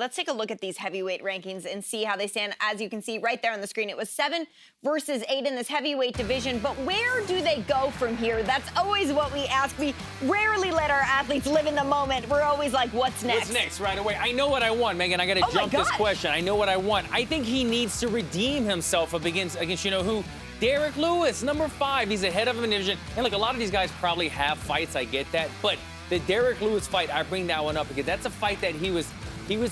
Let's take a look at these heavyweight rankings and see how they stand. As you can see right there on the screen, it was 7 versus 8 in this heavyweight division. But where do they go from here? That's always what we ask. We rarely let our athletes live in the moment. We're always like, what's next? What's next right away? I know what I want, Megan. I got to jump this question. I know what I want. I think he needs to redeem himself against you know who? Derek Lewis, number 5. He's ahead of him in the division. And look, a lot of these guys probably have fights. I get that. But the Derek Lewis fight, I bring that one up because that's a fight that he was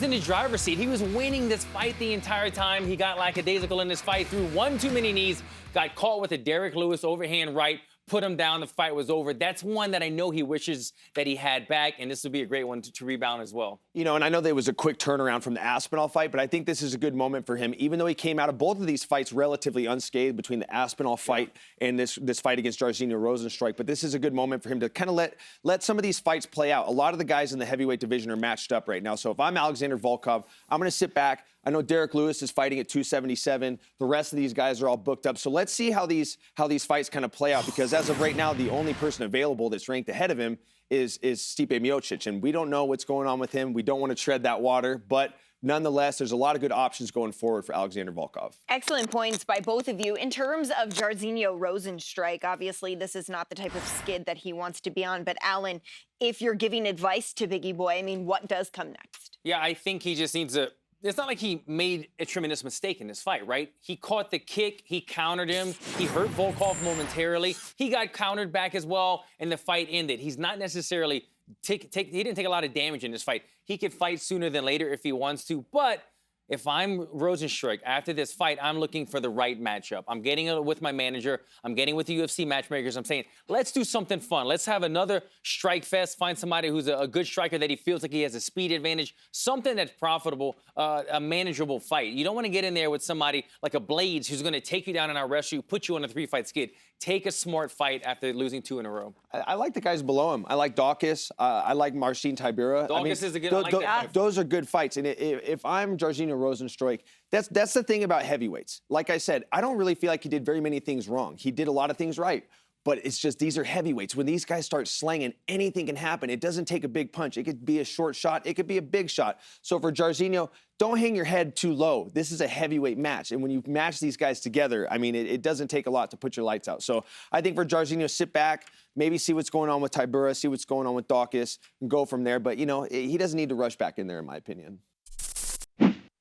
in the driver's seat. He was winning this fight the entire time. He got lackadaisical in this fight, threw one too many knees, got caught with a Derek Lewis overhand right, put him down, the fight was over. That's one that I know he wishes that he had back, and this would be a great one to rebound as well. You know, and I know there was a quick turnaround from the Aspinall fight, but I think this is a good moment for him, even though he came out of both of these fights relatively unscathed between the Aspinall fight and this fight against Jairzinho Rozenstruik. But this is a good moment for him to kind of let some of these fights play out. A lot of the guys in the heavyweight division are matched up right now. So if I'm Alexander Volkov, I'm going to sit back. I know Derek Lewis is fighting at 277. The rest of these guys are all booked up. So let's see how these fights kind of play out, because as of right now, the only person available that's ranked ahead of him is Stipe Miocic, and we don't know what's going on with him. We don't want to tread that water, but nonetheless, there's a lot of good options going forward for Alexander Volkov. Excellent points by both of you. In terms of Jairzinho Rozenstruik, obviously this is not the type of skid that he wants to be on. But Alan, if you're giving advice to Biggie Boy, I mean, what does come next? Yeah, I think he just needs to. It's not like he made a tremendous mistake in this fight, right? He caught the kick, he countered him, he hurt Volkov momentarily. He got countered back as well, and the fight ended. He's not necessarily he didn't take a lot of damage in this fight. He could fight sooner than later if he wants to, but if I'm Rozenstruik, after this fight, I'm looking for the right matchup. I'm getting it with my manager. I'm getting with the UFC matchmakers. I'm saying, let's do something fun. Let's have another strike fest. Find somebody who's a good striker that he feels like he has a speed advantage. Something that's profitable, a manageable fight. You don't want to get in there with somebody like a Blades who's going to take you down and arrest you, put you on a 3-fight skid. Take a smart fight after losing 2 in a row. I like the guys below him. I like Dawkins. I like Marcin Tybura. Dawkins is a good fight. Those are good fights. And if I'm Jairzinho Rozenstruik, that's the thing about heavyweights. Like I said, I don't really feel like he did very many things wrong. He did a lot of things right. But it's just these are heavyweights. When these guys start slanging, anything can happen. It doesn't take a big punch. It could be a short shot. It could be a big shot. So for Jairzinho, don't hang your head too low. This is a heavyweight match. And when you match these guys together, I mean, it doesn't take a lot to put your lights out. So I think for Jairzinho, sit back, maybe see what's going on with Tybura, see what's going on with Dawkins, and go from there. But, you know, he doesn't need to rush back in there, in my opinion.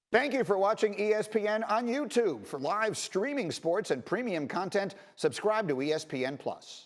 Thank you for watching ESPN on YouTube. For live streaming sports and premium content, subscribe to ESPN+.